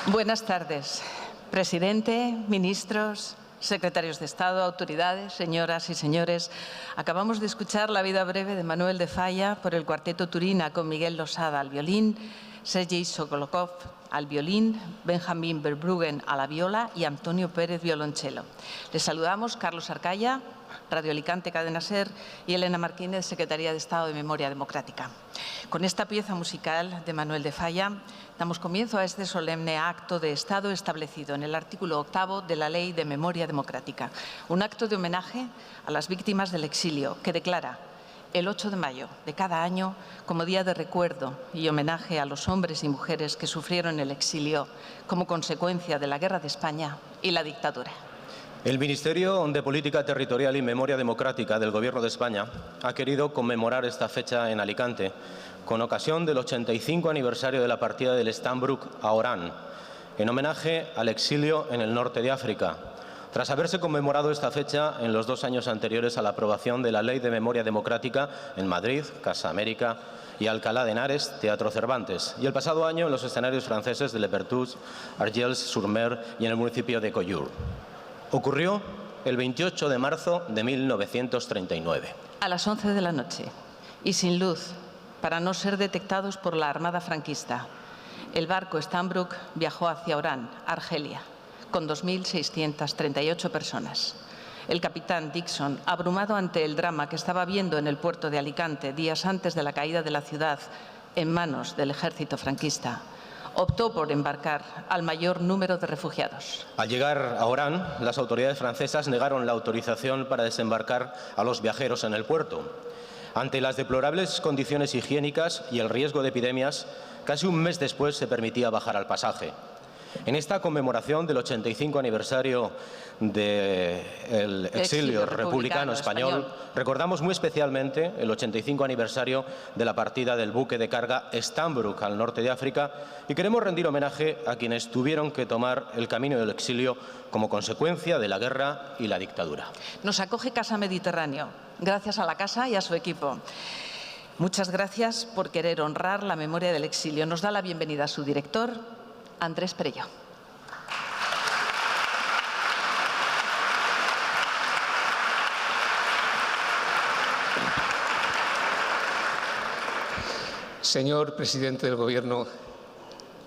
Buenas tardes, presidente, ministros, secretarios de Estado, autoridades, señoras y señores. Acabamos de escuchar la vida breve de Manuel de Falla por el Cuarteto Turina con Miguel Losada al violín, Sergei Sokolokov al violín, Benjamín Verbruggen a la viola y Antonio Pérez violonchelo. Les saludamos Carlos Arcaya, Radio Alicante, Cadena SER, y Elena Martínez, Secretaría de Estado de Memoria Democrática. Con esta pieza musical de Manuel de Falla damos comienzo a este solemne acto de Estado establecido en el artículo 8 de la Ley de Memoria Democrática, un acto de homenaje a las víctimas del exilio que declara el 8 de mayo de cada año como día de recuerdo y homenaje a los hombres y mujeres que sufrieron el exilio como consecuencia de la Guerra de España y la dictadura. El Ministerio de Política Territorial y Memoria Democrática del Gobierno de España ha querido conmemorar esta fecha en Alicante con ocasión del 85 aniversario de la partida del Stambrook a Orán, en homenaje al exilio en el norte de África, tras haberse conmemorado esta fecha en los 2 años anteriores a la aprobación de la Ley de Memoria Democrática en Madrid, Casa América, y Alcalá de Henares, Teatro Cervantes, y el pasado año en los escenarios franceses de Le Perthus, Argels-sur-Mer y en el municipio de Collioure. Ocurrió el 28 de marzo de 1939. A las 11 de la noche y sin luz, para no ser detectados por la Armada franquista, el barco Stambrook viajó hacia Orán, Argelia, con 2.638 personas. El capitán Dixon, abrumado ante el drama que estaba viendo en el puerto de Alicante días antes de la caída de la ciudad en manos del ejército franquista, optó por embarcar al mayor número de refugiados. Al llegar a Orán, las autoridades francesas negaron la autorización para desembarcar a los viajeros en el puerto. Ante las deplorables condiciones higiénicas y el riesgo de epidemias, casi un mes después se permitía bajar al pasaje. En esta conmemoración del 85 aniversario del exilio republicano español, recordamos muy especialmente el 85 aniversario de la partida del buque de carga Stambrook al norte de África y queremos rendir homenaje a quienes tuvieron que tomar el camino del exilio como consecuencia de la guerra y la dictadura. Nos acoge Casa Mediterráneo, gracias a la Casa y a su equipo. Muchas gracias por querer honrar la memoria del exilio. Nos da la bienvenida a su director, Andrés Perelló. Señor presidente del Gobierno,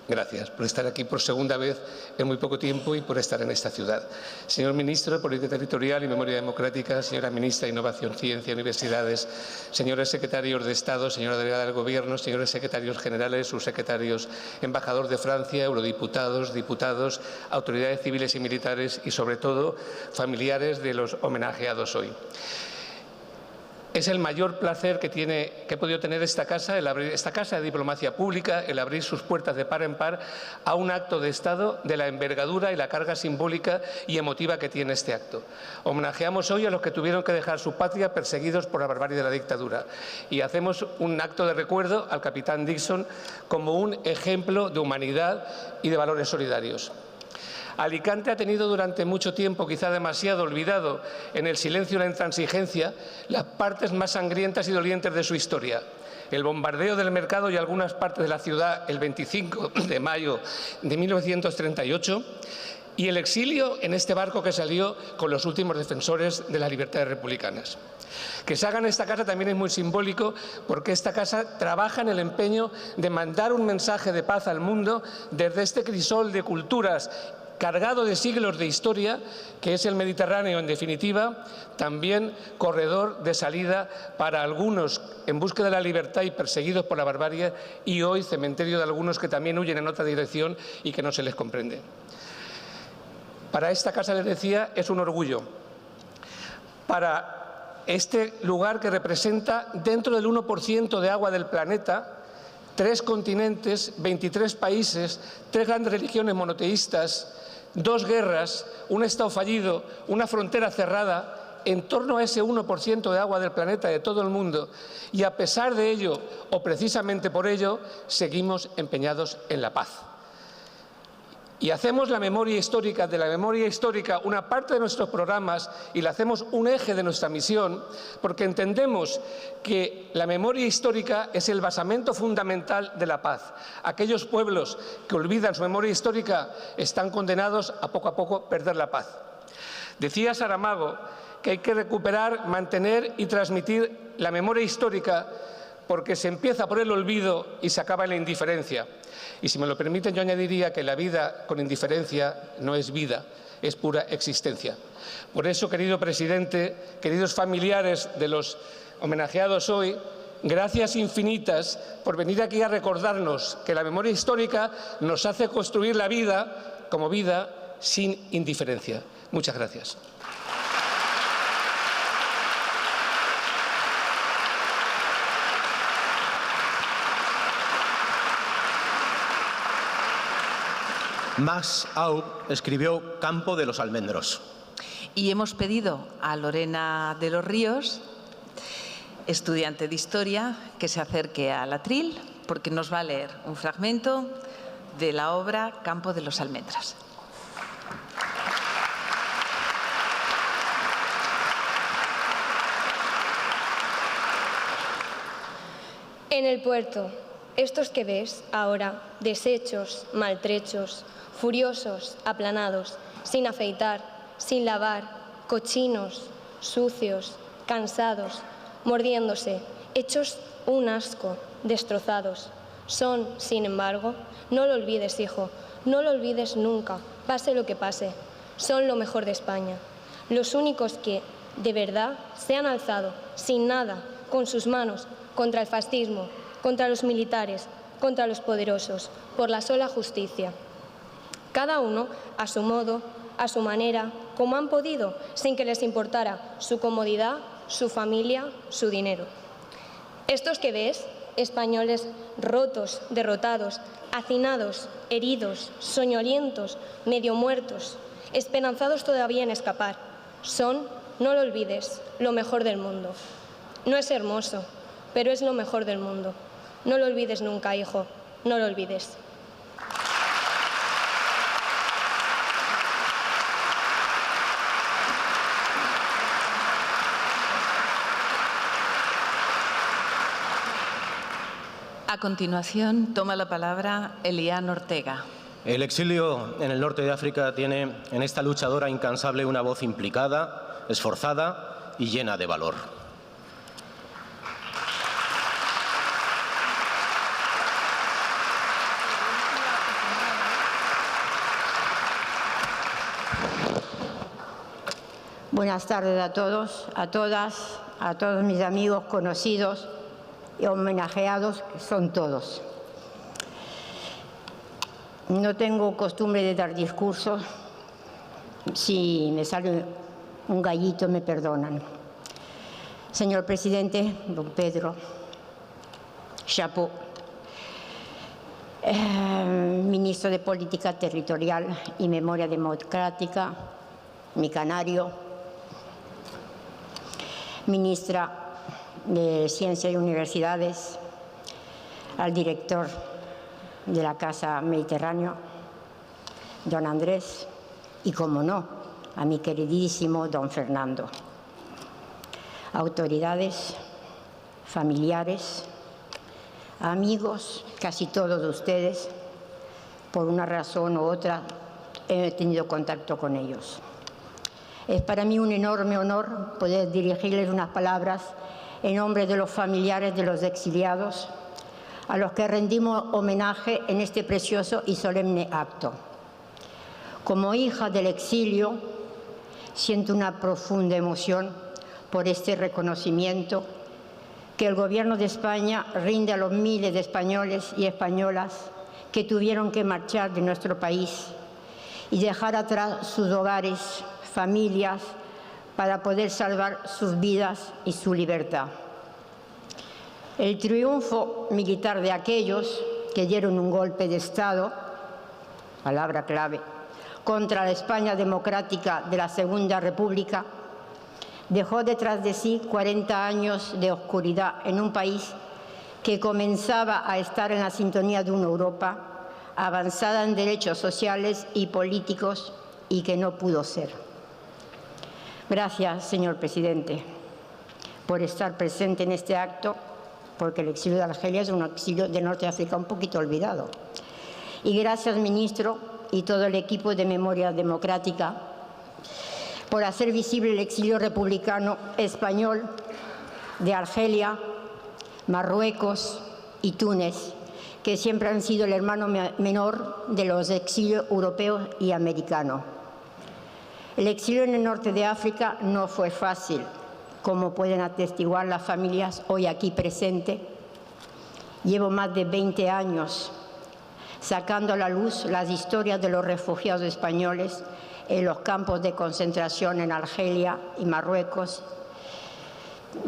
gracias por estar aquí por segunda vez en muy poco tiempo y por estar en esta ciudad. Señor ministro de Política Territorial y Memoria Democrática, señora ministra de Innovación, Ciencia y Universidades, señores secretarios de Estado, señora delegada del Gobierno, señores secretarios generales, subsecretarios, embajador de Francia, eurodiputados, diputados, autoridades civiles y militares y, sobre todo, familiares de los homenajeados hoy. Es el mayor placer que he podido tener esta casa de diplomacia pública, el abrir sus puertas de par en par a un acto de Estado de la envergadura y la carga simbólica y emotiva que tiene este acto. Homenajeamos hoy a los que tuvieron que dejar su patria perseguidos por la barbarie de la dictadura y hacemos un acto de recuerdo al capitán Dixon como un ejemplo de humanidad y de valores solidarios. Alicante ha tenido durante mucho tiempo, quizá demasiado, olvidado en el silencio y la intransigencia, las partes más sangrientas y dolientes de su historia. El bombardeo del mercado y algunas partes de la ciudad el 25 de mayo de 1938 y el exilio en este barco que salió con los últimos defensores de las libertades republicanas. Que se haga en esta casa también es muy simbólico porque esta casa trabaja en el empeño de mandar un mensaje de paz al mundo desde este crisol de culturas cargado de siglos de historia, que es el Mediterráneo, en definitiva, también corredor de salida para algunos en búsqueda de la libertad y perseguidos por la barbarie, y hoy cementerio de algunos que también huyen en otra dirección y que no se les comprende. Para esta casa, les decía, es un orgullo. Para este lugar que representa dentro del 1% de agua del planeta, 3 continentes, 23 países, 3 grandes religiones monoteístas, 2 guerras, un Estado fallido, una frontera cerrada, en torno a ese 1% de agua del planeta, de todo el mundo. Y a pesar de ello, o precisamente por ello, seguimos empeñados en la paz. Y hacemos la memoria histórica, de la memoria histórica, una parte de nuestros programas y la hacemos un eje de nuestra misión, porque entendemos que la memoria histórica es el basamento fundamental de la paz. Aquellos pueblos que olvidan su memoria histórica están condenados a poco perder la paz. Decía Saramago que hay que recuperar, mantener y transmitir la memoria histórica porque se empieza por el olvido y se acaba en la indiferencia. Y si me lo permiten, yo añadiría que la vida con indiferencia no es vida, es pura existencia. Por eso, querido presidente, queridos familiares de los homenajeados hoy, gracias infinitas por venir aquí a recordarnos que la memoria histórica nos hace construir la vida como vida sin indiferencia. Muchas gracias. Max Aub escribió Campo de los Almendros. Y hemos pedido a Lorena de los Ríos, estudiante de Historia, que se acerque al atril porque nos va a leer un fragmento de la obra Campo de los Almendros. En el puerto, estos que ves ahora, deshechos, maltrechos, furiosos, aplanados, sin afeitar, sin lavar, cochinos, sucios, cansados, mordiéndose, hechos un asco, destrozados. Son, sin embargo, no lo olvides, hijo, no lo olvides nunca, pase lo que pase, son lo mejor de España. Los únicos que, de verdad, se han alzado, sin nada, con sus manos, contra el fascismo, contra los militares, contra los poderosos, por la sola justicia. Cada uno, a su modo, a su manera, como han podido, sin que les importara su comodidad, su familia, su dinero. Estos que ves, españoles rotos, derrotados, hacinados, heridos, soñolientos, medio muertos, esperanzados todavía en escapar, son, no lo olvides, lo mejor del mundo. No es hermoso, pero es lo mejor del mundo. No lo olvides nunca, hijo, no lo olvides. A continuación, toma la palabra Elian Ortega. El exilio en el norte de África tiene en esta luchadora incansable una voz implicada, esforzada y llena de valor. Buenas tardes a todos, a todas, a todos mis amigos, conocidos y homenajeados, que son todos. No tengo costumbre de dar discursos. Si me sale un gallito, me perdonan. Señor presidente, don Pedro, chapeau. Ministro de Política Territorial y Memoria Democrática, mi canario. Ministra de Ciencia y Universidades, al director de la Casa Mediterráneo, don Andrés, y, como no, a mi queridísimo don Fernando. Autoridades, familiares, amigos, casi todos ustedes, por una razón u otra, he tenido contacto con ellos. Es para mí un enorme honor poder dirigirles unas palabras en nombre de los familiares de los exiliados, a los que rendimos homenaje en este precioso y solemne acto. Como hija del exilio, siento una profunda emoción por este reconocimiento que el Gobierno de España rinde a los miles de españoles y españolas que tuvieron que marchar de nuestro país y dejar atrás sus hogares, familias, para poder salvar sus vidas y su libertad. El triunfo militar de aquellos que dieron un golpe de Estado, palabra clave, contra la España democrática de la Segunda República, dejó detrás de sí 40 años de oscuridad en un país que comenzaba a estar en la sintonía de una Europa avanzada en derechos sociales y políticos y que no pudo ser. Gracias, señor presidente, por estar presente en este acto, porque el exilio de Argelia es un exilio del norte de África un poquito olvidado. Y gracias, ministro, y todo el equipo de Memoria Democrática, por hacer visible el exilio republicano español de Argelia, Marruecos y Túnez, que siempre han sido el hermano menor de los exilios europeos y americanos. El exilio en el norte de África no fue fácil, como pueden atestiguar las familias hoy aquí presentes. Llevo más de 20 años sacando a la luz las historias de los refugiados españoles en los campos de concentración en Argelia y Marruecos,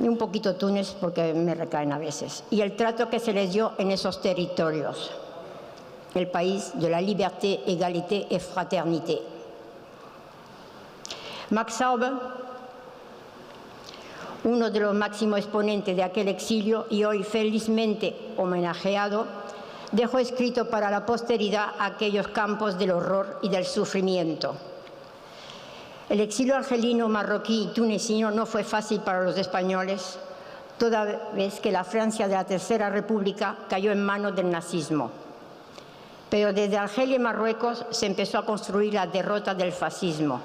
y un poquito Túnez porque me recaen a veces, y el trato que se les dio en esos territorios, el país de la liberté, égalité et fraternité. Max Sauber, uno de los máximos exponentes de aquel exilio y hoy felizmente homenajeado, dejó escrito para la posteridad aquellos campos del horror y del sufrimiento. El exilio argelino, marroquí y tunecino no fue fácil para los españoles, toda vez que la Francia de la Tercera República cayó en manos del nazismo. Pero desde Argelia y Marruecos se empezó a construir la derrota del fascismo.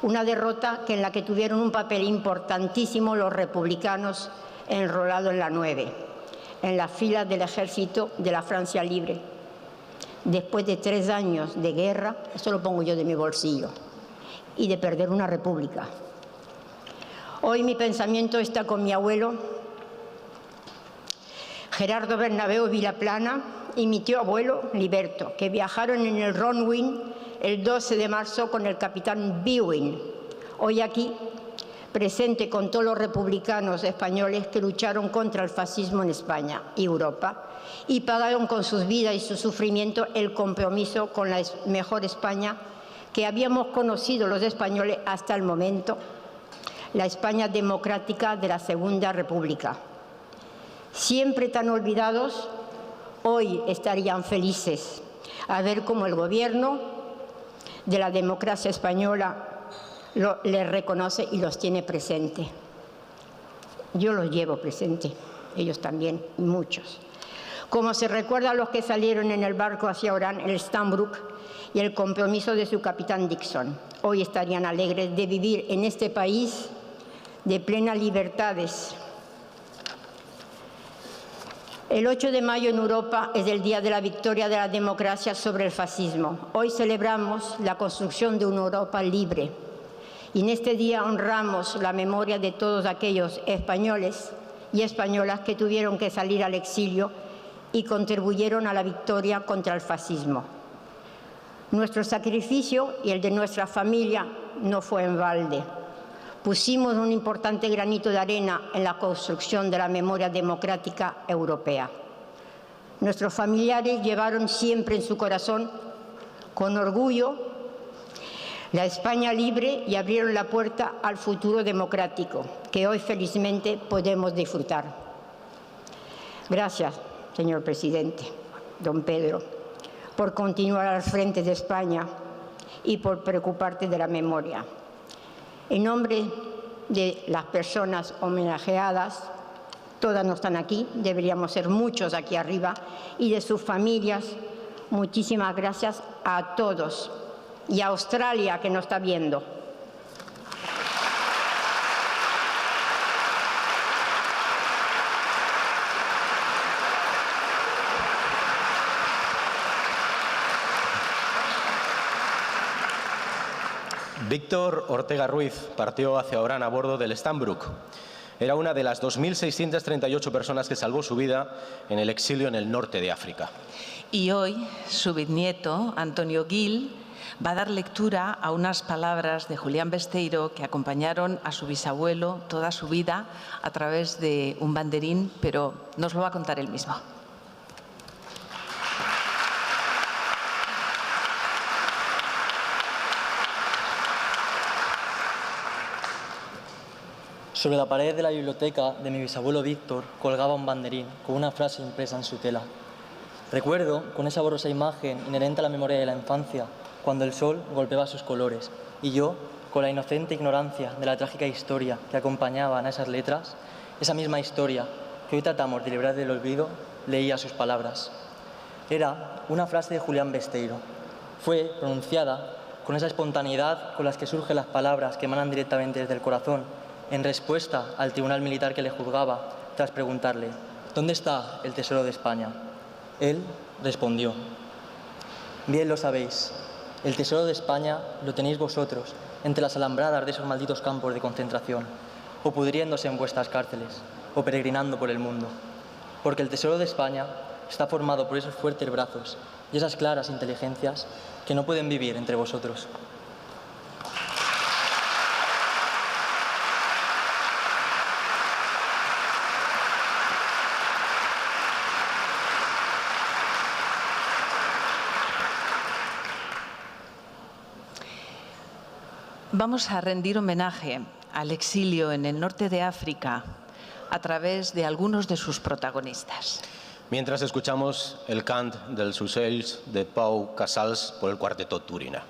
Una derrota en la que tuvieron un papel importantísimo los republicanos enrolados en la 9, en las filas del ejército de la Francia libre. Después de 3 años de guerra, esto lo pongo yo de mi bolsillo, y de perder una república. Hoy mi pensamiento está con mi abuelo, Gerardo Bernabeu Vilaplana, y mi tío abuelo, Liberto, que viajaron en el Ronwin el 12 de marzo con el capitán Bewin. Hoy aquí, presente con todos los republicanos españoles que lucharon contra el fascismo en España y Europa y pagaron con sus vidas y su sufrimiento el compromiso con la mejor España que habíamos conocido los españoles hasta el momento, la España democrática de la Segunda República. Siempre tan olvidados, hoy estarían felices a ver cómo el gobierno de la democracia española les reconoce y los tiene presente. Yo los llevo presente, ellos también, y muchos. Como se recuerda a los que salieron en el barco hacia Orán, el Stambrook, y el compromiso de su capitán Dixon. Hoy estarían alegres de vivir en este país de plenas libertades. El 8 de mayo en Europa es el día de la victoria de la democracia sobre el fascismo. Hoy celebramos la construcción de una Europa libre. Y en este día honramos la memoria de todos aquellos españoles y españolas que tuvieron que salir al exilio y contribuyeron a la victoria contra el fascismo. Nuestro sacrificio y el de nuestra familia no fue en balde. Pusimos un importante granito de arena en la construcción de la memoria democrática europea. Nuestros familiares llevaron siempre en su corazón, con orgullo, la España libre y abrieron la puerta al futuro democrático, que hoy felizmente podemos disfrutar. Gracias, señor presidente, don Pedro, por continuar al frente de España y por preocuparte de la memoria. En nombre de las personas homenajeadas, todas no están aquí, deberíamos ser muchos aquí arriba, y de sus familias, muchísimas gracias a todos. Y a Australia, que nos está viendo. Víctor Ortega Ruiz partió hacia Orán a bordo del Stambrook. Era una de las 2.638 personas que salvó su vida en el exilio en el norte de África. Y hoy su bisnieto, Antonio Gil, va a dar lectura a unas palabras de Julián Besteiro que acompañaron a su bisabuelo toda su vida a través de un banderín, pero nos lo va a contar él mismo. Sobre la pared de la biblioteca de mi bisabuelo Víctor colgaba un banderín con una frase impresa en su tela. Recuerdo con esa borrosa imagen inherente a la memoria de la infancia, cuando el sol golpeaba sus colores y yo, con la inocente ignorancia de la trágica historia que acompañaban a esas letras, esa misma historia que hoy tratamos de librar del olvido, leía sus palabras. Era una frase de Julián Besteiro. Fue pronunciada con esa espontaneidad con las que surgen las palabras que emanan directamente desde el corazón, en respuesta al tribunal militar que le juzgaba, tras preguntarle: ¿dónde está el tesoro de España? Él respondió: bien lo sabéis, el tesoro de España lo tenéis vosotros, entre las alambradas de esos malditos campos de concentración, o pudriéndose en vuestras cárceles, o peregrinando por el mundo. Porque el tesoro de España está formado por esos fuertes brazos y esas claras inteligencias que no pueden vivir entre vosotros. Vamos a rendir homenaje al exilio en el norte de África a través de algunos de sus protagonistas. Mientras escuchamos el cant dels ocells de Pau Casals por el Cuarteto Turina.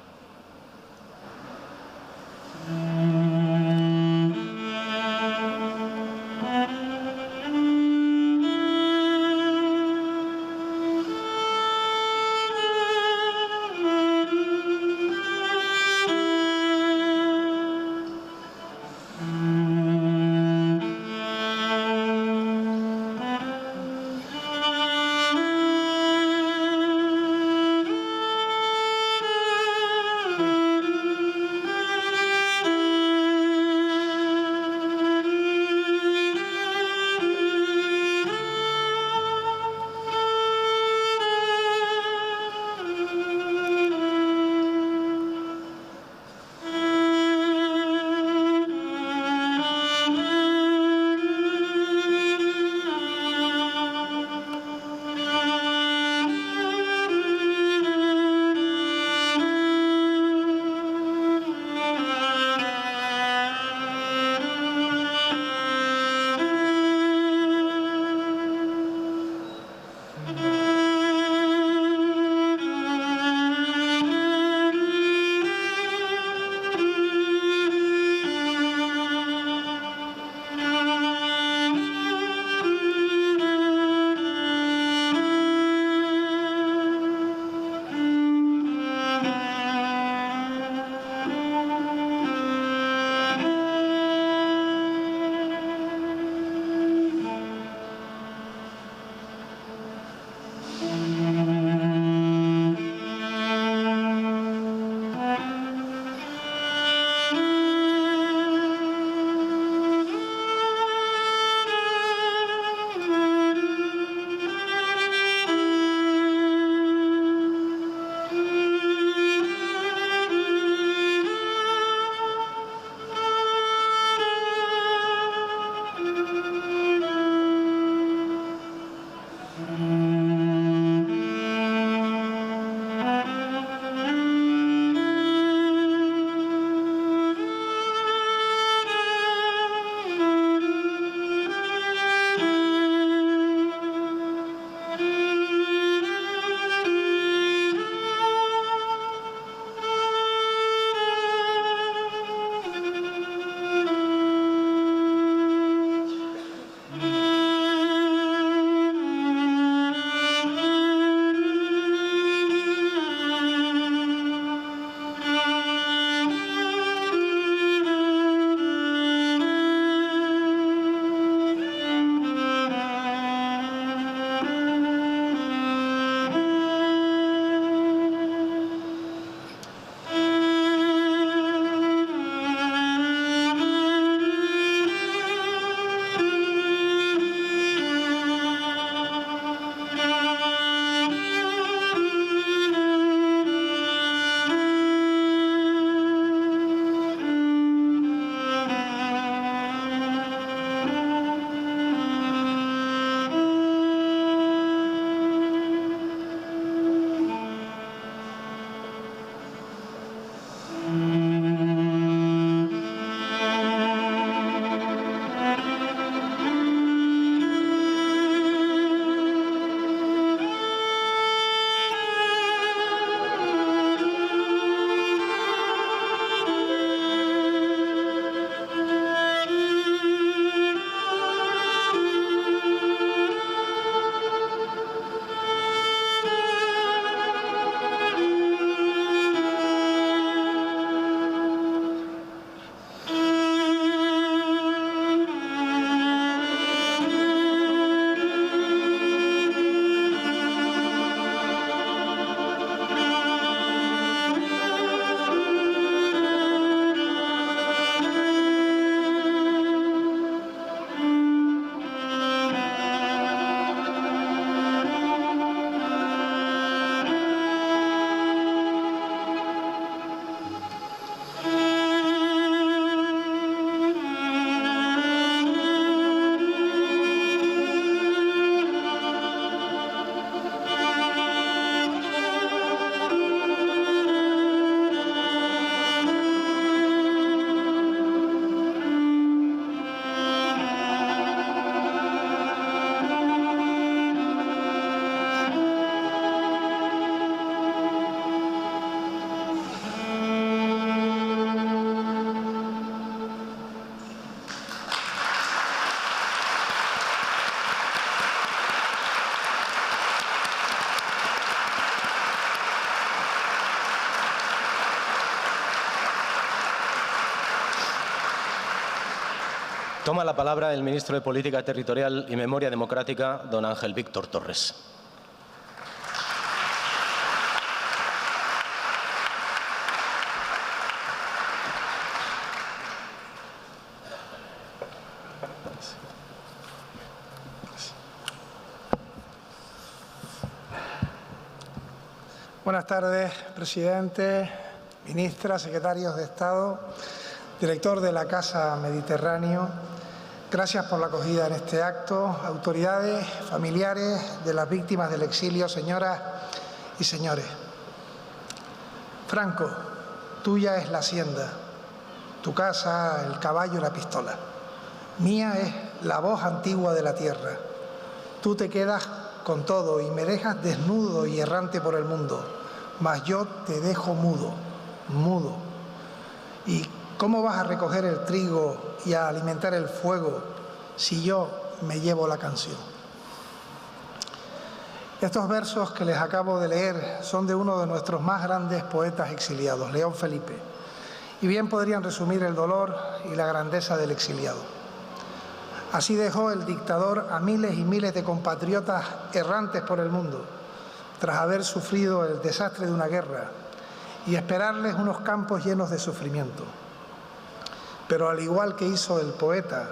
Toma la palabra el ministro de Política Territorial y Memoria Democrática, don Ángel Víctor Torres. Buenas tardes, presidente, ministra, secretarios de Estado, director de la Casa Mediterráneo. Gracias por la acogida en este acto. Autoridades, familiares de las víctimas del exilio, señoras y señores. Franco, tuya es la hacienda, tu casa, el caballo y la pistola. Mía es la voz antigua de la tierra. Tú te quedas con todo y me dejas desnudo y errante por el mundo, mas yo te dejo mudo, mudo. ¿Y cómo vas a recoger el trigo y a alimentar el fuego si yo me llevo la canción? Estos versos que les acabo de leer son de uno de nuestros más grandes poetas exiliados, León Felipe, y bien podrían resumir el dolor y la grandeza del exiliado. Así dejó el dictador a miles y miles de compatriotas errantes por el mundo, tras haber sufrido el desastre de una guerra y esperarles unos campos llenos de sufrimiento. Pero al igual que hizo el poeta,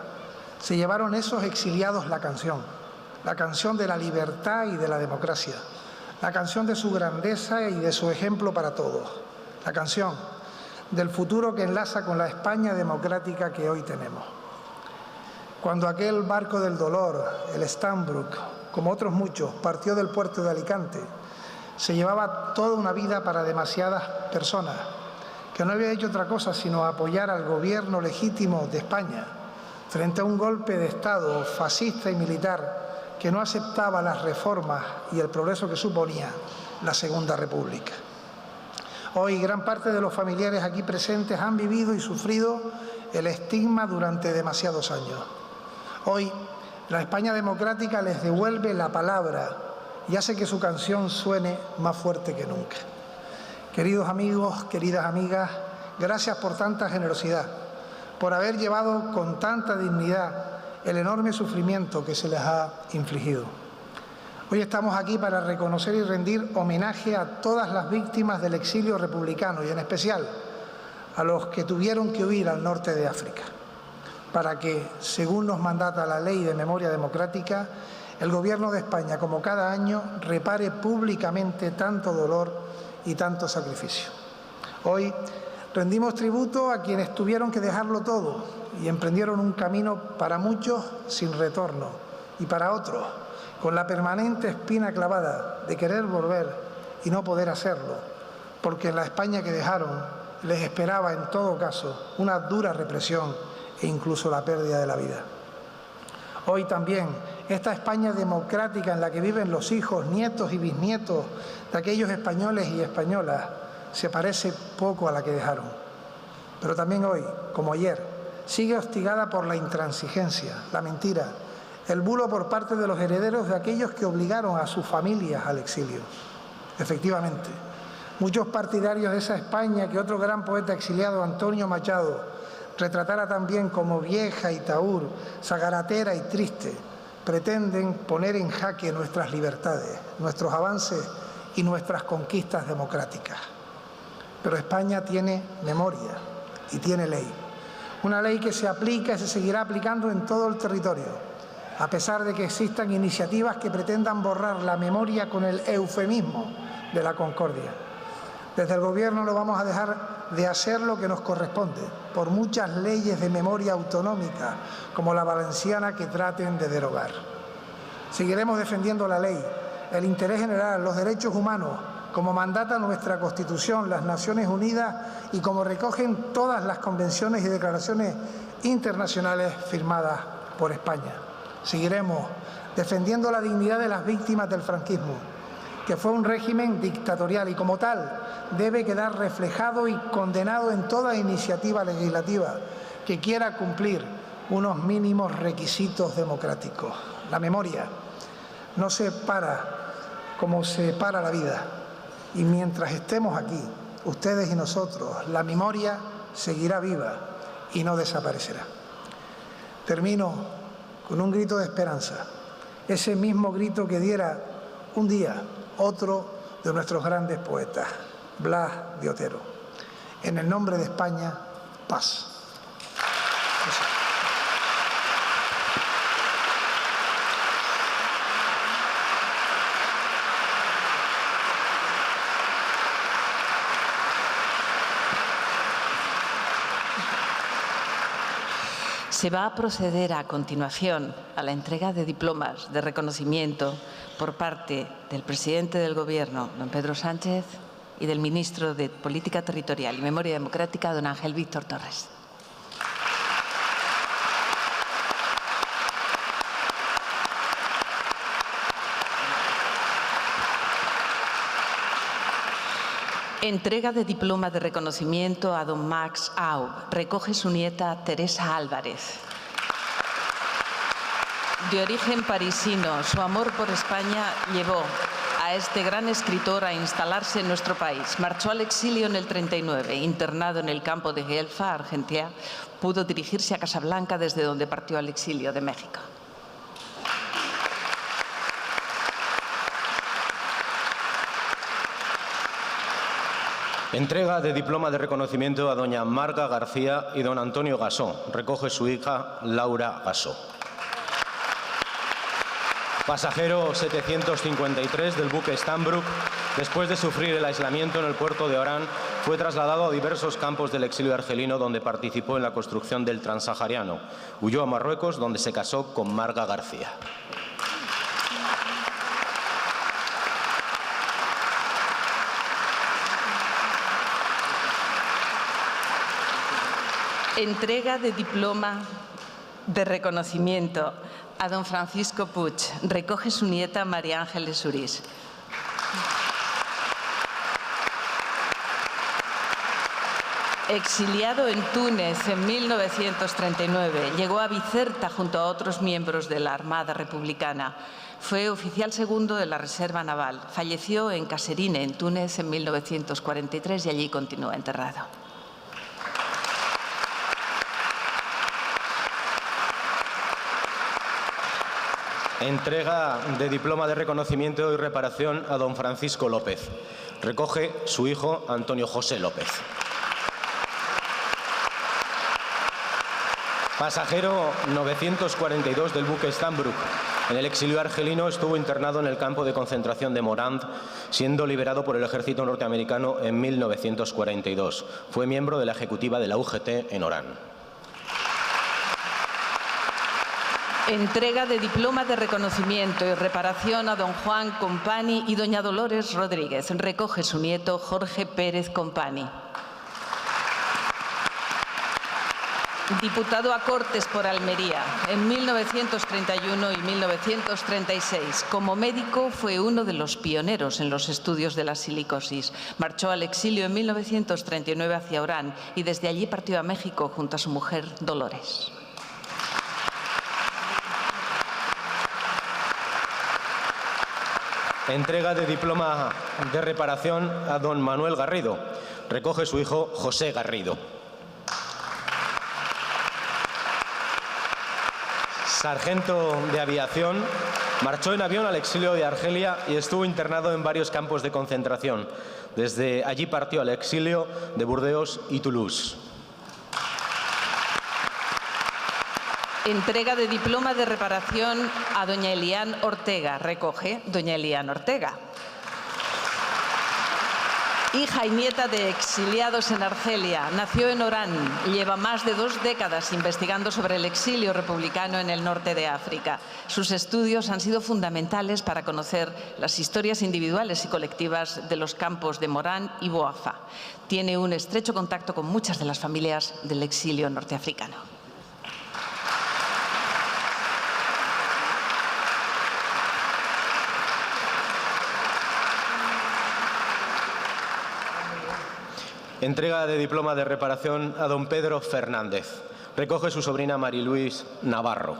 se llevaron esos exiliados la canción de la libertad y de la democracia, la canción de su grandeza y de su ejemplo para todos, la canción del futuro que enlaza con la España democrática que hoy tenemos. Cuando aquel barco del dolor, el Stambrook, como otros muchos, partió del puerto de Alicante, se llevaba toda una vida para demasiadas personas, que no había hecho otra cosa sino apoyar al gobierno legítimo de España frente a un golpe de Estado fascista y militar que no aceptaba las reformas y el progreso que suponía la Segunda República. Hoy gran parte de los familiares aquí presentes han vivido y sufrido el estigma durante demasiados años. Hoy, la España democrática les devuelve la palabra y hace que su canción suene más fuerte que nunca. Queridos amigos, queridas amigas, gracias por tanta generosidad, por haber llevado con tanta dignidad el enorme sufrimiento que se les ha infligido. Hoy estamos aquí para reconocer y rendir homenaje a todas las víctimas del exilio republicano y en especial a los que tuvieron que huir al norte de África, para que, según nos mandata la Ley de Memoria Democrática, el Gobierno de España, como cada año, repare públicamente tanto dolor y tanto sacrificio. Hoy rendimos tributo a quienes tuvieron que dejarlo todo y emprendieron un camino para muchos sin retorno y para otros con la permanente espina clavada de querer volver y no poder hacerlo, porque en la España que dejaron les esperaba en todo caso una dura represión e incluso la pérdida de la vida. Hoy también, esta España democrática en la que viven los hijos, nietos y bisnietos de aquellos españoles y españolas se parece poco a la que dejaron. Pero también hoy, como ayer, sigue hostigada por la intransigencia, la mentira, el bulo por parte de los herederos de aquellos que obligaron a sus familias al exilio. Efectivamente, muchos partidarios de esa España que otro gran poeta exiliado, Antonio Machado, retratara también como vieja y tahúr, sagaratera y triste, pretenden poner en jaque nuestras libertades, nuestros avances y nuestras conquistas democráticas. Pero España tiene memoria y tiene ley. Una ley que se aplica y se seguirá aplicando en todo el territorio, a pesar de que existan iniciativas que pretendan borrar la memoria con el eufemismo de la concordia. Desde el Gobierno no vamos a dejar de hacer lo que nos corresponde, por muchas leyes de memoria autonómica, como la valenciana, que traten de derogar. Seguiremos defendiendo la ley, el interés general, los derechos humanos, como mandata nuestra Constitución, las Naciones Unidas y como recogen todas las convenciones y declaraciones internacionales firmadas por España. Seguiremos defendiendo la dignidad de las víctimas del franquismo, que fue un régimen dictatorial y como tal debe quedar reflejado y condenado en toda iniciativa legislativa que quiera cumplir unos mínimos requisitos democráticos. La memoria no se para como se para la vida y mientras estemos aquí, ustedes y nosotros, la memoria seguirá viva y no desaparecerá. Termino con un grito de esperanza, ese mismo grito que diera un día otro de nuestros grandes poetas, Blas de Otero. En el nombre de España, paz. Se va a proceder a continuación a la entrega de diplomas de reconocimiento por parte del presidente del Gobierno, don Pedro Sánchez, y del ministro de Política Territorial y Memoria Democrática, don Ángel Víctor Torres. Entrega de diploma de reconocimiento a don Max Aub. Recoge su nieta Teresa Álvarez. De origen parisino, su amor por España llevó a este gran escritor a instalarse en nuestro país. Marchó al exilio en el 39, internado en el campo de Guelfa, Argentina. Pudo dirigirse a Casablanca, desde donde partió al exilio de México. Entrega de diploma de reconocimiento a doña Marga García y don Antonio Gasó. Recoge su hija Laura Gasó. Pasajero 753 del buque Stambrook, después de sufrir el aislamiento en el puerto de Orán, fue trasladado a diversos campos del exilio argelino, donde participó en la construcción del Transahariano. Huyó a Marruecos, donde se casó con Marga García. Entrega de diploma de reconocimiento a don Francisco Puig. Recoge su nieta María Ángeles Urís. Exiliado en Túnez en 1939, llegó a Bizerta junto a otros miembros de la Armada Republicana. Fue oficial segundo de la Reserva Naval. Falleció en Caserine, en Túnez, en 1943 y allí continúa enterrado. Entrega de diploma de reconocimiento y reparación a don Francisco López. Recoge su hijo Antonio José López. Pasajero 942 del buque Stambrook. En el exilio argelino estuvo internado en el campo de concentración de Morand, siendo liberado por el ejército norteamericano en 1942. Fue miembro de la ejecutiva de la UGT en Orán. Entrega de diploma de reconocimiento y reparación a don Juan Compani y doña Dolores Rodríguez. Recoge su nieto Jorge Pérez Compani. Diputado a Cortes por Almería en 1931 y 1936. Como médico fue uno de los pioneros en los estudios de la silicosis. Marchó al exilio en 1939 hacia Orán y desde allí partió a México junto a su mujer Dolores. Entrega de diploma de reparación a don Manuel Garrido. Recoge su hijo José Garrido. Sargento de aviación, marchó en avión al exilio de Argelia y estuvo internado en varios campos de concentración. Desde allí partió al exilio de Burdeos y Toulouse. Entrega de diploma de reparación a doña Elian Ortega. Recoge doña Elian Ortega. Hija y nieta de exiliados en Argelia, nació en Orán. Lleva más de 2 décadas investigando sobre el exilio republicano en el norte de África. Sus estudios han sido fundamentales para conocer las historias individuales y colectivas de los campos de Morán y Boafa. Tiene un estrecho contacto con muchas de las familias del exilio norteafricano. Entrega de diploma de reparación a don Pedro Fernández. Recoge su sobrina Mariluis Navarro.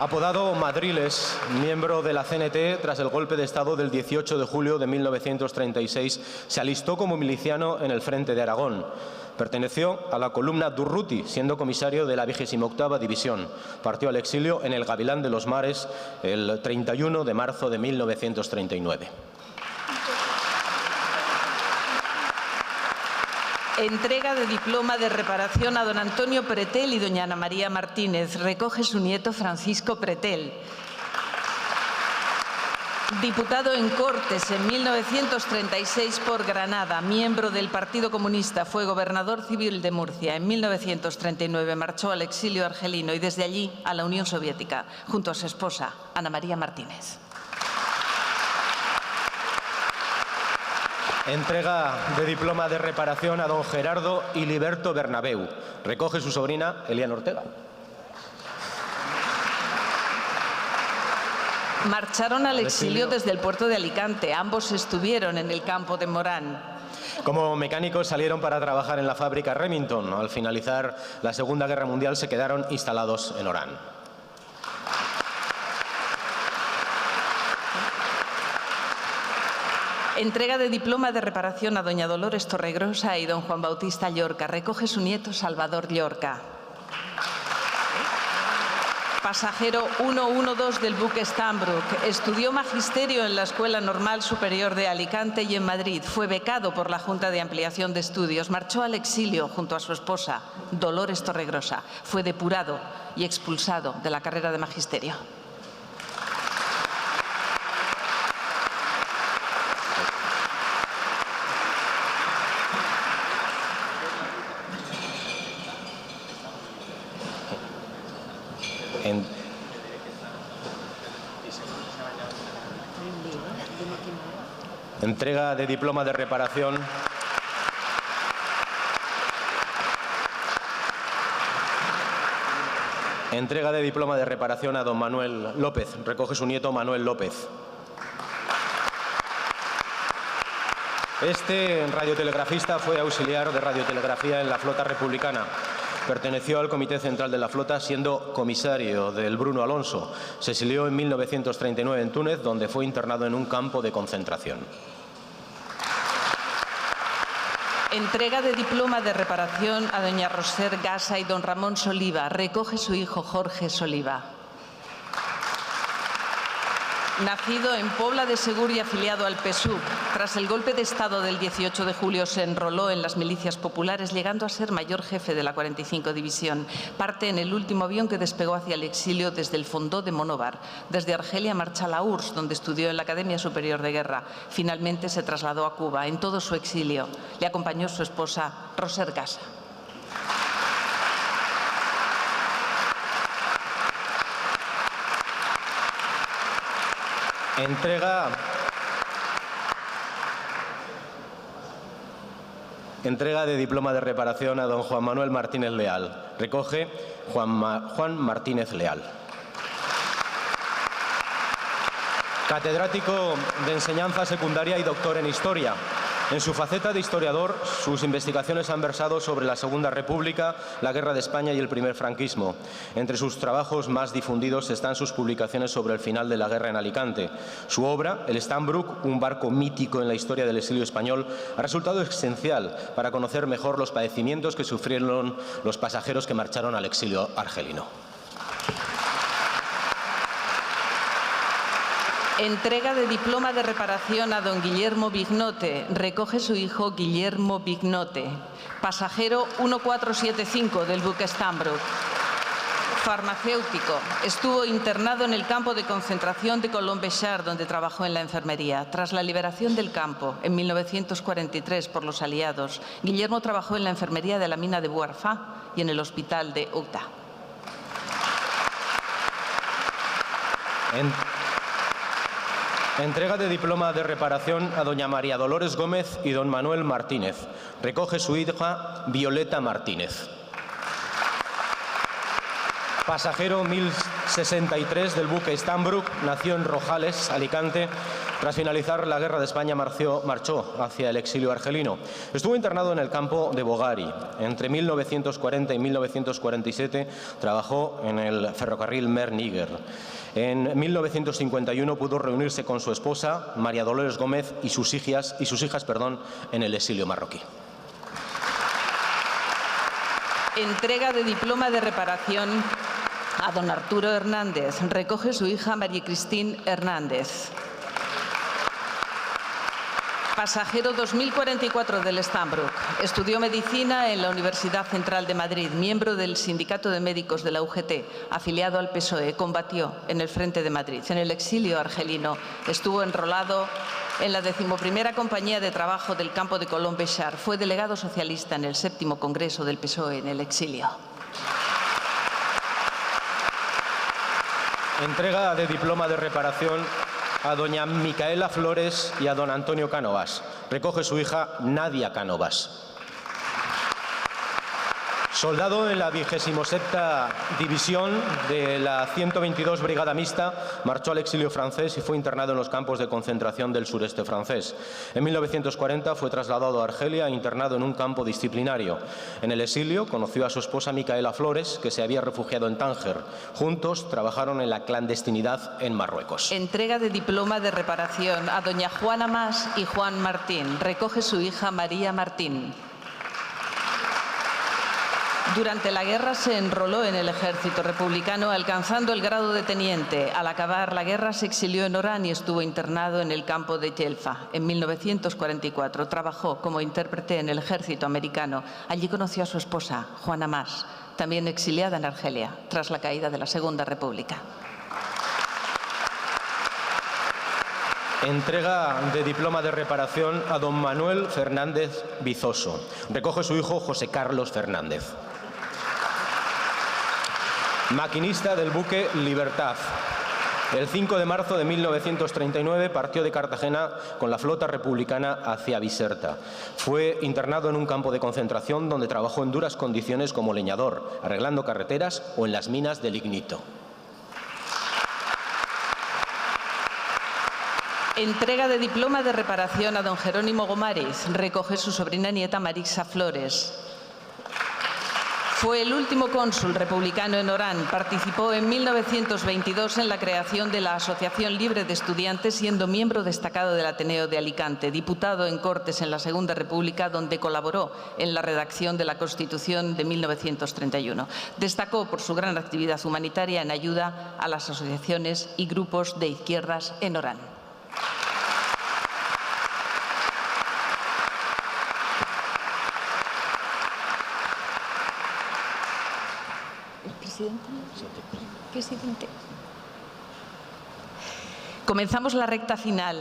Apodado Madriles, miembro de la CNT, tras el golpe de Estado del 18 de julio de 1936, se alistó como miliciano en el frente de Aragón. Perteneció a la columna Durruti, siendo comisario de la 28ª División. Partió al exilio en el Gavilán de los Mares el 31 de marzo de 1939. Entrega de diploma de reparación a don Antonio Pretel y doña Ana María Martínez. Recoge su nieto Francisco Pretel. Diputado en Cortes en 1936 por Granada, miembro del Partido Comunista, fue gobernador civil de Murcia. En 1939 marchó al exilio argelino y desde allí a la Unión Soviética, junto a su esposa, Ana María Martínez. Entrega de diploma de reparación a don Gerardo Iliberto Bernabeu. Recoge su sobrina Eliana Ortega. Marcharon al exilio desde el puerto de Alicante. Ambos estuvieron en el campo de Morán. Como mecánicos salieron para trabajar en la fábrica Remington. Al finalizar la Segunda Guerra Mundial se quedaron instalados en Orán. Entrega de diploma de reparación a doña Dolores Torregrosa y don Juan Bautista Llorca. Recoge su nieto Salvador Llorca. Pasajero 112 del buque Stambrook. Estudió magisterio en la Escuela Normal Superior de Alicante y en Madrid. Fue becado por la Junta de Ampliación de Estudios. Marchó al exilio junto a su esposa, Dolores Torregrosa. Fue depurado y expulsado de la carrera de magisterio. Entrega de diploma de reparación a don Manuel López. Recoge su nieto Manuel López. Este radiotelegrafista fue auxiliar de radiotelegrafía en la flota republicana. Perteneció al Comité Central de la Flota, siendo comisario del Bruno Alonso. Se exilió en 1939 en Túnez, donde fue internado en un campo de concentración. Entrega de diploma de reparación a doña Roser Gasa y don Ramón Soliva. Recoge su hijo Jorge Soliva. Nacido en Pobla de Segur y afiliado al PSUV, tras el golpe de Estado del 18 de julio se enroló en las milicias populares, llegando a ser mayor jefe de la 45 División. Parte en el último avión que despegó hacia el exilio desde el Fondó de Monóvar. Desde Argelia marcha a la URSS, donde estudió en la Academia Superior de Guerra. Finalmente se trasladó a Cuba. En todo su exilio le acompañó su esposa, Roser Gasa. Entrega de diploma de reparación a don Juan Manuel Martínez Leal. Recoge Juan Martínez Leal. Catedrático de enseñanza secundaria y doctor en historia. En su faceta de historiador, sus investigaciones han versado sobre la Segunda República, la Guerra de España y el primer franquismo. Entre sus trabajos más difundidos están sus publicaciones sobre el final de la guerra en Alicante. Su obra, el Stambrook, un barco mítico en la historia del exilio español, ha resultado esencial para conocer mejor los padecimientos que sufrieron los pasajeros que marcharon al exilio argelino. Entrega de diploma de reparación a don Guillermo Vignote. Recoge su hijo Guillermo Vignote. Pasajero 1475 del buque Stambrook. Farmacéutico. Estuvo internado en el campo de concentración de Colomb-Béchar, donde trabajó en la enfermería. Tras la liberación del campo, en 1943, por los aliados, Guillermo trabajó en la enfermería de la mina de Bouarfa y en el hospital de Outa. Entrega de diploma de reparación a doña María Dolores Gómez y don Manuel Martínez. Recoge su hija Violeta Martínez. Pasajero 1063 del buque Stambrook, nació en Rojales, Alicante. Tras finalizar la Guerra de España marchó hacia el exilio argelino. Estuvo internado en el campo de Bogari. Entre 1940 y 1947 trabajó en el ferrocarril Mer-Níger. En 1951 pudo reunirse con su esposa, María Dolores Gómez, y sus hijas en el exilio marroquí. Entrega de diploma de reparación a don Arturo Hernández. Recoge su hija María Cristín Hernández. Pasajero 2044 del Stambrook. Estudió medicina en la Universidad Central de Madrid, miembro del Sindicato de Médicos de la UGT, afiliado al PSOE. Combatió en el Frente de Madrid. En el exilio argelino estuvo enrolado en la 11ª Compañía de Trabajo del campo de Colón-Béchar. Fue delegado socialista en el 7º Congreso del PSOE en el exilio. Entrega de diploma de reparación a doña Micaela Flores y a don Antonio Cánovas. Recoge su hija Nadia Cánovas. Soldado en la 27ª División de la 122 Brigada Mixta, marchó al exilio francés y fue internado en los campos de concentración del sureste francés. En 1940 fue trasladado a Argelia e internado en un campo disciplinario. En el exilio conoció a su esposa Micaela Flores, que se había refugiado en Tánger. Juntos trabajaron en la clandestinidad en Marruecos. Entrega de diploma de reparación a doña Juana Mas y Juan Martín. Recoge su hija María Martín. Durante la guerra se enroló en el ejército republicano, alcanzando el grado de teniente. Al acabar la guerra se exilió en Orán y estuvo internado en el campo de Yelfa. En 1944 trabajó como intérprete en el ejército americano. Allí conoció a su esposa, Juana Mas, también exiliada en Argelia, tras la caída de la Segunda República. Entrega de diploma de reparación a don Manuel Fernández Bizoso. Recoge su hijo José Carlos Fernández. Maquinista del buque Libertad. El 5 de marzo de 1939 partió de Cartagena con la flota republicana hacia Biserta. Fue internado en un campo de concentración donde trabajó en duras condiciones como leñador, arreglando carreteras o en las minas de lignito. Entrega de diploma de reparación a don Jerónimo Gomariz. Recoge su sobrina nieta Marisa Flores. Fue el último cónsul republicano en Orán. Participó en 1922 en la creación de la Asociación Libre de Estudiantes, siendo miembro destacado del Ateneo de Alicante. Diputado en Cortes en la Segunda República, donde colaboró en la redacción de la Constitución de 1931. Destacó por su gran actividad humanitaria en ayuda a las asociaciones y grupos de izquierdas en Orán. Presidente. Comenzamos la recta final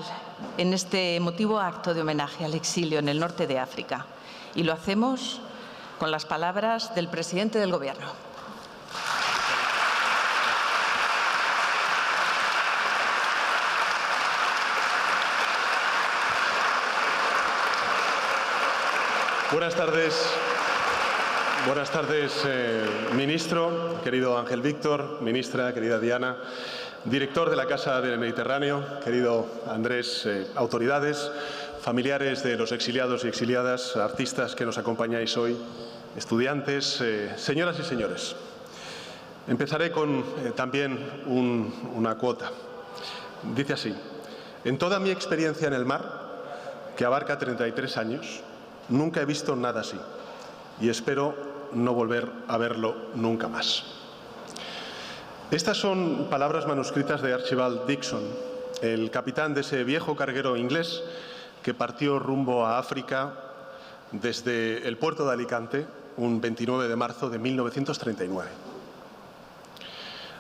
en este emotivo acto de homenaje al exilio en el norte de África y lo hacemos con las palabras del presidente del Gobierno. Buenas tardes, ministro, querido Ángel Víctor, ministra, querida Diana, director de la Casa del Mediterráneo, querido Andrés, autoridades, familiares de los exiliados y exiliadas, artistas que nos acompañáis hoy, estudiantes, señoras y señores. Empezaré con también una cuota. Dice así: en toda mi experiencia en el mar, que abarca 33 años, nunca he visto nada así y espero no volver a verlo nunca más. Estas son palabras manuscritas de Archibald Dixon, el capitán de ese viejo carguero inglés que partió rumbo a África desde el puerto de Alicante un 29 de marzo de 1939.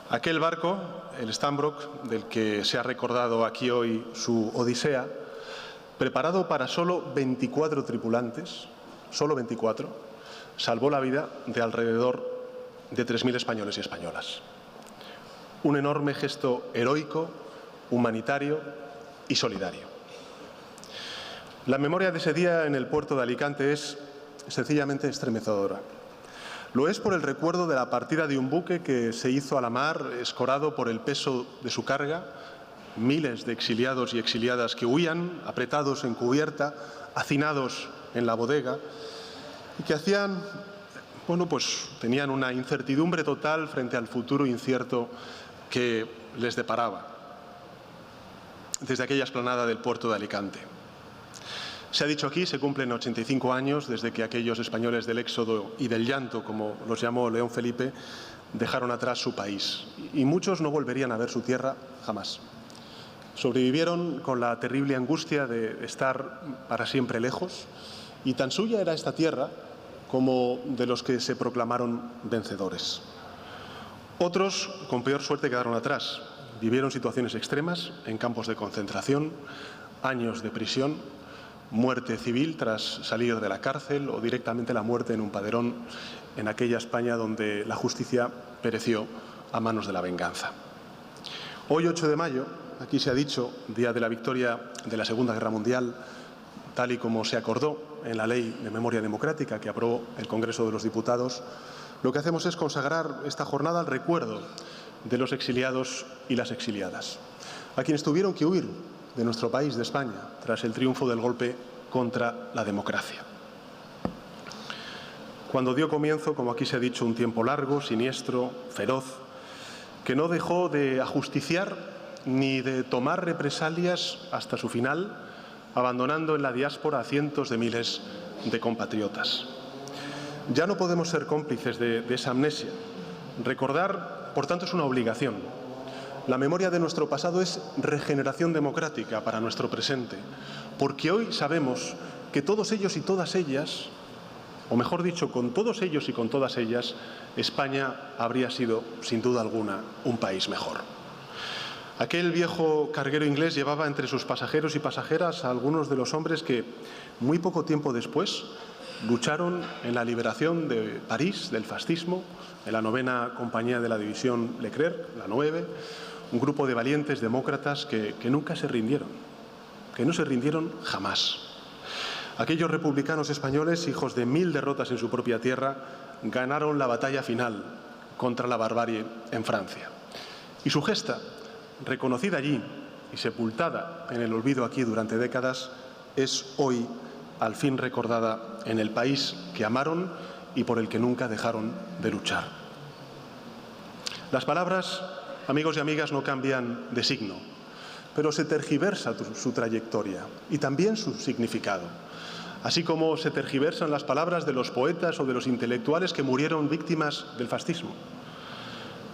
Aquel barco, el Stambrook, del que se ha recordado aquí hoy su odisea, preparado para solo 24 tripulantes, solo 24, salvó la vida de alrededor de 3.000 españoles y españolas. Un enorme gesto heroico, humanitario y solidario. La memoria de ese día en el puerto de Alicante es sencillamente estremecedora. Lo es por el recuerdo de la partida de un buque que se hizo a la mar, escorado por el peso de su carga, miles de exiliados y exiliadas que huían, apretados en cubierta, hacinados en la bodega, y que hacían, bueno, pues tenían una incertidumbre total frente al futuro incierto que les deparaba desde aquella explanada del puerto de Alicante. Se ha dicho aquí, se cumplen 85 años desde que aquellos españoles del éxodo y del llanto, como los llamó León Felipe, dejaron atrás su país. Y muchos no volverían a ver su tierra jamás. Sobrevivieron con la terrible angustia de estar para siempre lejos, y tan suya era esta tierra como de los que se proclamaron vencedores. Otros, con peor suerte, quedaron atrás. Vivieron situaciones extremas en campos de concentración, años de prisión, muerte civil tras salir de la cárcel o directamente la muerte en un paderón en aquella España donde la justicia pereció a manos de la venganza. Hoy, 8 de mayo, aquí se ha dicho, día de la victoria de la Segunda Guerra Mundial, tal y como se acordó en la Ley de Memoria Democrática que aprobó el Congreso de los Diputados, lo que hacemos es consagrar esta jornada al recuerdo de los exiliados y las exiliadas, a quienes tuvieron que huir de nuestro país, de España, tras el triunfo del golpe contra la democracia. Cuando dio comienzo, como aquí se ha dicho, un tiempo largo, siniestro, feroz, que no dejó de ajusticiar ni de tomar represalias hasta su final, abandonando en la diáspora a cientos de miles de compatriotas. Ya no podemos ser cómplices de esa amnesia. Recordar, por tanto, es una obligación. La memoria de nuestro pasado es regeneración democrática para nuestro presente, porque hoy sabemos que todos ellos y todas ellas, o mejor dicho, con todos ellos y con todas ellas, España habría sido, sin duda alguna, un país mejor. Aquel viejo carguero inglés llevaba entre sus pasajeros y pasajeras a algunos de los hombres que, muy poco tiempo después, lucharon en la liberación de París del fascismo, en la 9ª compañía de la división Leclerc, la 9, un grupo de valientes demócratas que nunca se rindieron, que no se rindieron jamás. Aquellos republicanos españoles, hijos de 1000 derrotas en su propia tierra, ganaron la batalla final contra la barbarie en Francia. Y su gesta, reconocida allí y sepultada en el olvido aquí durante décadas, es hoy al fin recordada en el país que amaron y por el que nunca dejaron de luchar. Las palabras, amigos y amigas, no cambian de signo, pero se tergiversa su trayectoria y también su significado, así como se tergiversan las palabras de los poetas o de los intelectuales que murieron víctimas del fascismo.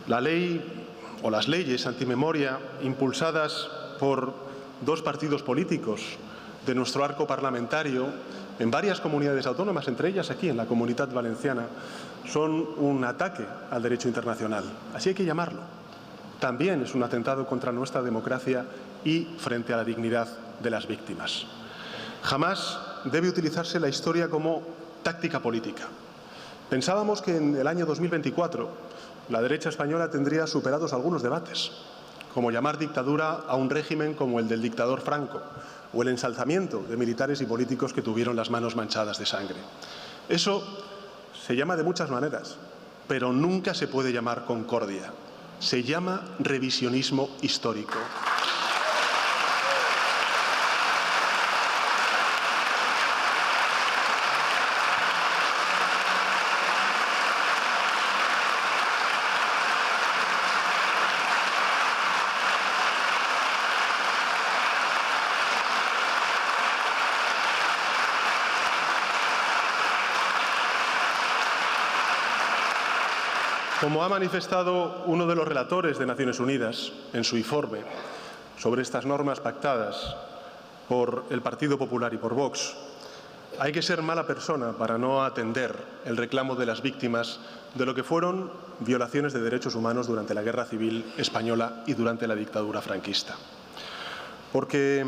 La ley o las leyes antimemoria impulsadas por 2 partidos políticos de nuestro arco parlamentario en varias comunidades autónomas, entre ellas aquí en la Comunitat Valenciana, son un ataque al derecho internacional. Así hay que llamarlo. También es un atentado contra nuestra democracia y frente a la dignidad de las víctimas. Jamás debe utilizarse la historia como táctica política. Pensábamos que en el año 2024 la derecha española tendría superados algunos debates, como llamar dictadura a un régimen como el del dictador Franco, o el ensalzamiento de militares y políticos que tuvieron las manos manchadas de sangre. Eso se llama de muchas maneras, pero nunca se puede llamar concordia. Se llama revisionismo histórico. Como ha manifestado uno de los relatores de Naciones Unidas en su informe sobre estas normas pactadas por el Partido Popular y por Vox, hay que ser mala persona para no atender el reclamo de las víctimas de lo que fueron violaciones de derechos humanos durante la Guerra Civil Española y durante la dictadura franquista. Porque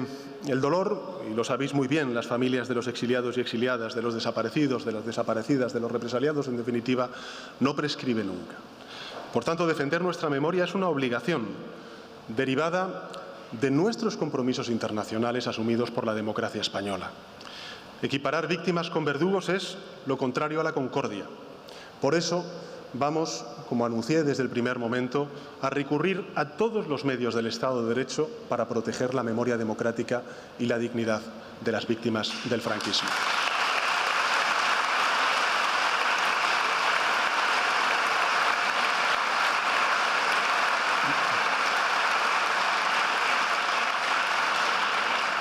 el dolor, y lo sabéis muy bien las familias de los exiliados y exiliadas, de los desaparecidos, de las desaparecidas, de los represaliados, en definitiva, no prescribe nunca. Por tanto, defender nuestra memoria es una obligación derivada de nuestros compromisos internacionales asumidos por la democracia española. Equiparar víctimas con verdugos es lo contrario a la concordia. Por eso, vamos, como anuncié desde el primer momento, a recurrir a todos los medios del Estado de Derecho para proteger la memoria democrática y la dignidad de las víctimas del franquismo.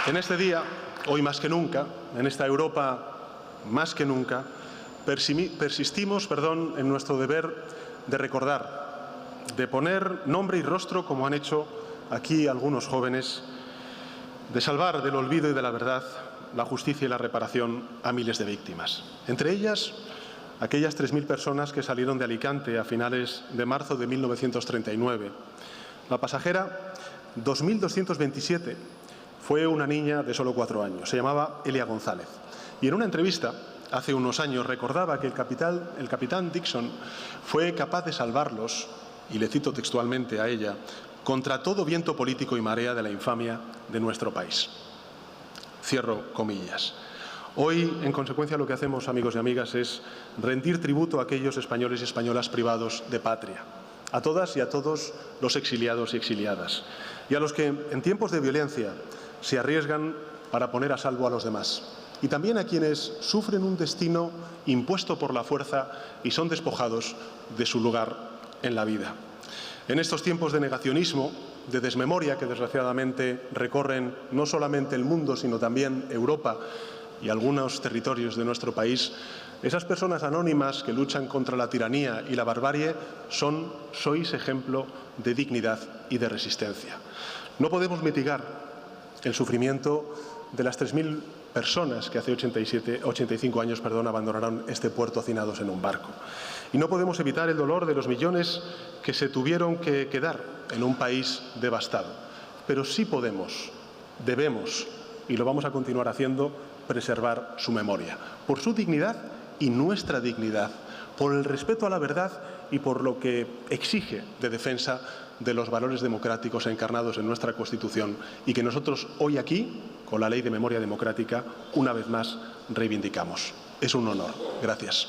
En este día, hoy más que nunca, en esta Europa más que nunca, persistimos en nuestro deber de recordar, de poner nombre y rostro, como han hecho aquí algunos jóvenes, de salvar del olvido y de la verdad la justicia y la reparación a miles de víctimas. Entre ellas, aquellas 3.000 personas que salieron de Alicante a finales de marzo de 1939. La pasajera 2227 fue una niña de solo 4 años. Se llamaba Elia González. Y en una entrevista hace unos años recordaba que el capitán Dixon fue capaz de salvarlos, y le cito textualmente a ella, contra todo viento político y marea de la infamia de nuestro país. Cierro comillas. Hoy, en consecuencia, lo que hacemos, amigos y amigas, es rendir tributo a aquellos españoles y españolas privados de patria, a todas y a todos los exiliados y exiliadas, y a los que, en tiempos de violencia, se arriesgan para poner a salvo a los demás. Y también a quienes sufren un destino impuesto por la fuerza y son despojados de su lugar en la vida. En estos tiempos de negacionismo, de desmemoria que desgraciadamente recorren no solamente el mundo, sino también Europa y algunos territorios de nuestro país, esas personas anónimas que luchan contra la tiranía y la barbarie sois ejemplo de dignidad y de resistencia. No podemos mitigar el sufrimiento de las 3.000 personas que hace 85 años abandonaron este puerto hacinados en un barco. Y no podemos evitar el dolor de los millones que se tuvieron que quedar en un país devastado. Pero sí podemos, debemos, y lo vamos a continuar haciendo, preservar su memoria, por su dignidad y nuestra dignidad, por el respeto a la verdad y por lo que exige de defensa de los valores democráticos encarnados en nuestra Constitución y que nosotros hoy aquí, con la Ley de Memoria Democrática, una vez más reivindicamos. Es un honor. Gracias.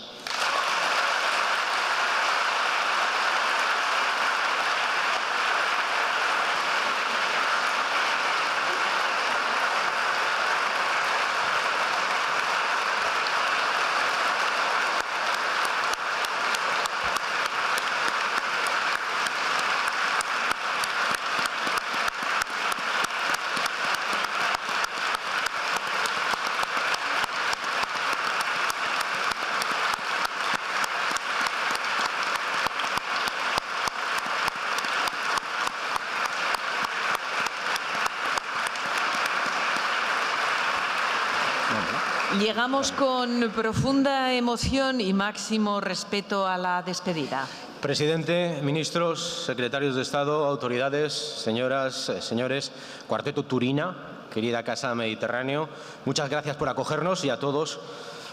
Llegamos con profunda emoción y máximo respeto a la despedida. Presidente, ministros, secretarios de Estado, autoridades, señoras, señores, Cuarteto Turina, querida Casa Mediterráneo, muchas gracias por acogernos y a todos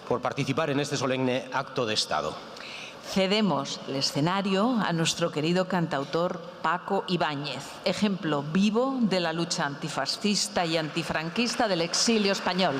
por participar en este solemne acto de Estado. Cedemos el escenario a nuestro querido cantautor Paco Ibáñez, ejemplo vivo de la lucha antifascista y antifranquista del exilio español.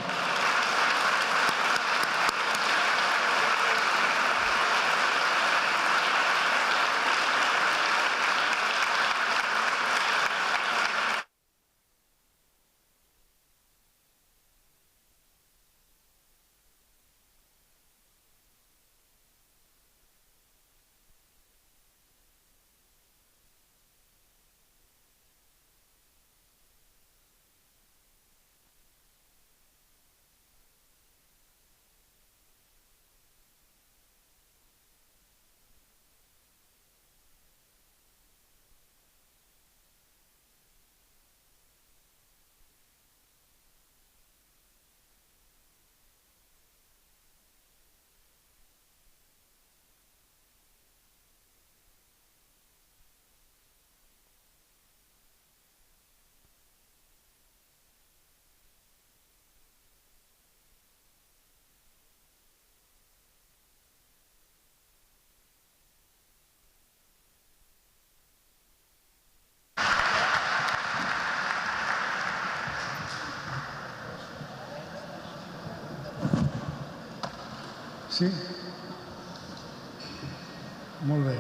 Sí. Molt bé.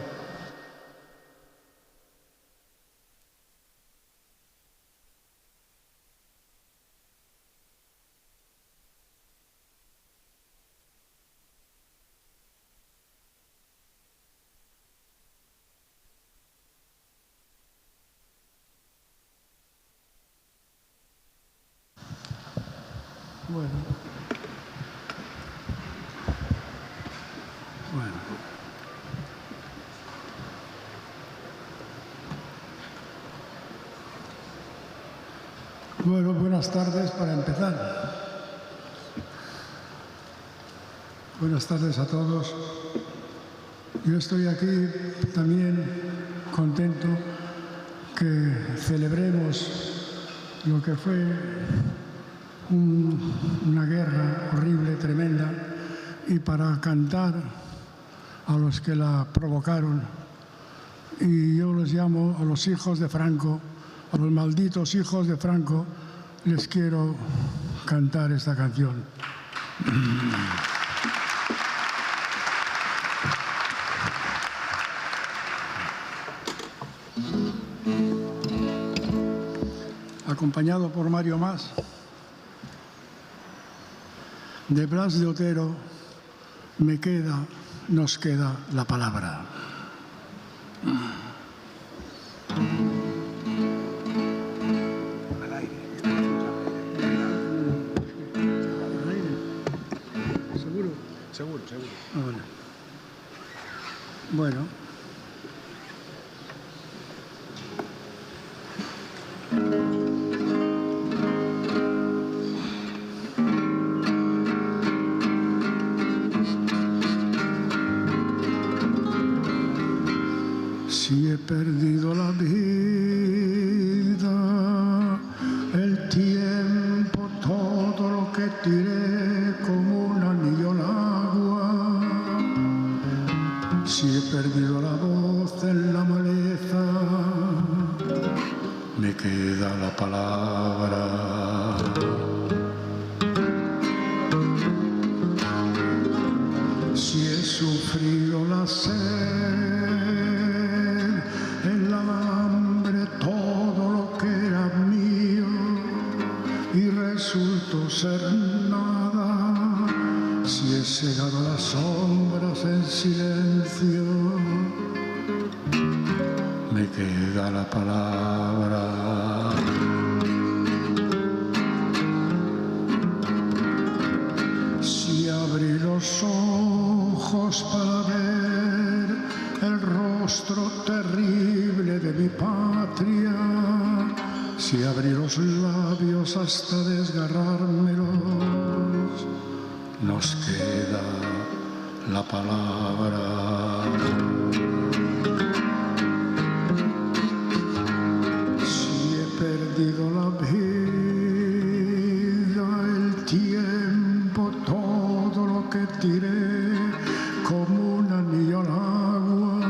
Bueno, buenas tardes para empezar. Buenas tardes a todos. Yo estoy aquí también contento que celebremos lo que fue una guerra horrible, tremenda, y para cantar a los que la provocaron. Y yo los llamo a los hijos de Franco, a los malditos hijos de Franco, les quiero cantar esta canción. Acompañado por Mario Mas, de Blas de Otero, nos queda la palabra. Seguro. Bueno. Si he perdido la vida, el tiempo, todo lo que tiré como un anillo al agua. Si he perdido la voz en la maleza, me queda la palabra. Si he sufrido la sed, el hambre, todo lo que era mío, y resultó ser nada. Si he cegado las sombras en silencio, me queda la palabra. Si abrí los ojos para ver el rostro terrible de mi patria, si abrí los labios hasta desgarrármelos, nos queda la palabra. Si he perdido la vida, el tiempo, todo lo que tiré como un anillo al agua,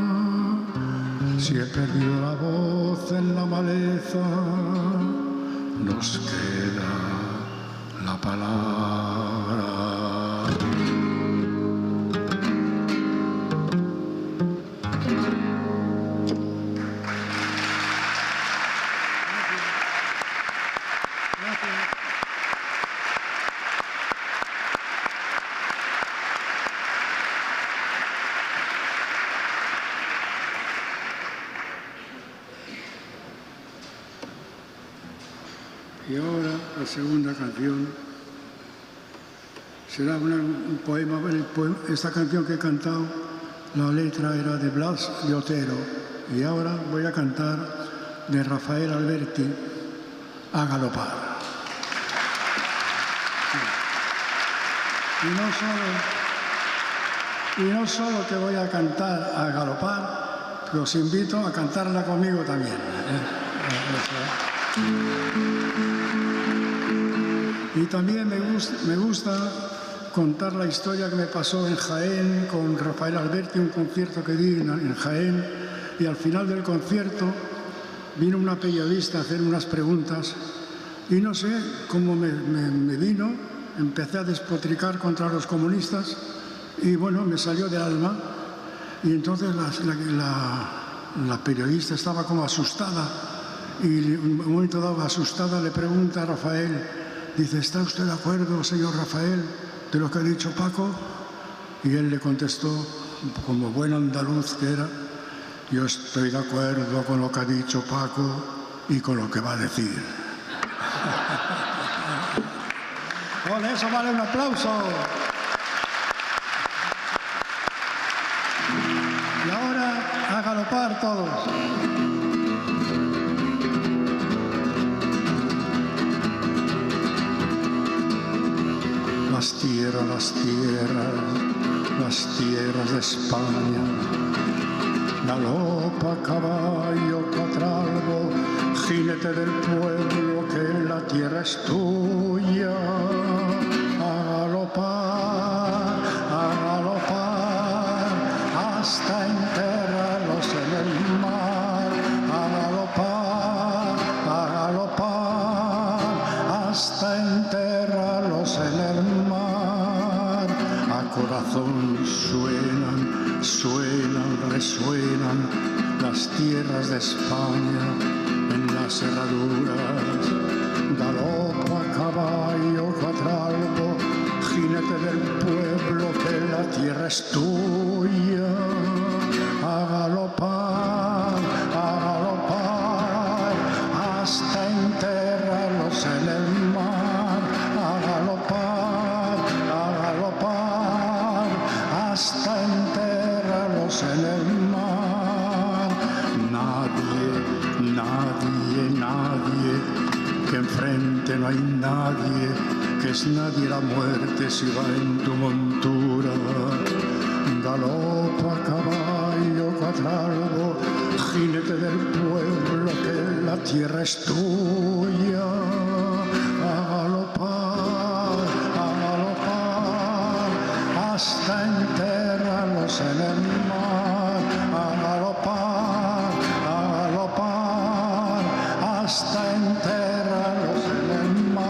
si he perdido la voz en la maleza, nos queda la palabra. Y ahora la segunda canción será un poema. Esta canción que he cantado, la letra era de Blas de Otero, y ahora voy a cantar de Rafael Alberti, A galopar. Y no solo que voy a cantar A galopar, los invito a cantarla conmigo también. Y también me gusta contar la historia que me pasó en Jaén con Rafael Alberti, un concierto que di en Jaén, y al final del concierto vino una periodista a hacer unas preguntas y no sé cómo me vino, empecé a despotricar contra los comunistas y bueno, me salió del alma Y entonces la periodista estaba como asustada y en un momento dado, asustada, le pregunta a Rafael, dice, ¿está usted de acuerdo, señor Rafael, de lo que ha dicho Paco? Y él le contestó, como buen andaluz que era, yo estoy de acuerdo con lo que ha dicho Paco y con lo que va a decir. Con eso vale un aplauso. Y ahora a galopar todos. Las tierras de España, galopa, caballo, catralbo, jinete del pueblo, que la tierra es tuya. A galopar, hasta enterrarlos en el mar. A galopar, hasta enterrarlos en el mar. A corazón resuenan las tierras de España en las herraduras. Galopa, caballo, catralbo, jinete del pueblo, que la tierra es tuya. A galopar, hasta enterrarlos en el mar. A galopar, hasta enterrarlos en el mar. Nadie, que enfrente no hay nadie, que es nadie la muerte si va en tu montura. Galopa, caballo, catralbo, jinete del pueblo, que la tierra es tuya. A galopar, hasta enterrarlos en el mar. A galopar, hasta enterrarlos en el mar.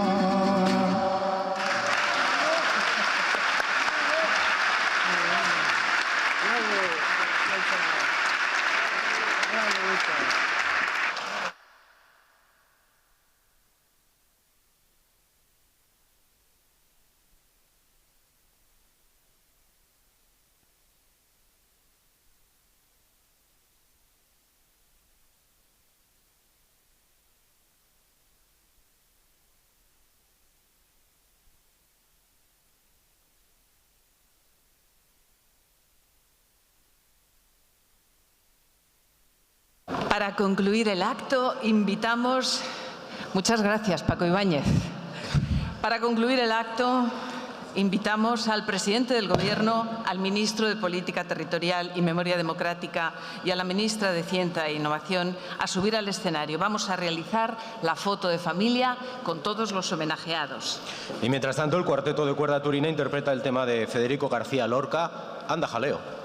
Para concluir el acto, invitamos... Muchas gracias, Paco Ibáñez. Para concluir el acto, invitamos al presidente del Gobierno, al ministro de Política Territorial y Memoria Democrática y a la ministra de Ciencia e Innovación a subir al escenario. Vamos a realizar la foto de familia con todos los homenajeados. Y mientras tanto, el Cuarteto de Cuerda Turina interpreta el tema de Federico García Lorca, Anda Jaleo.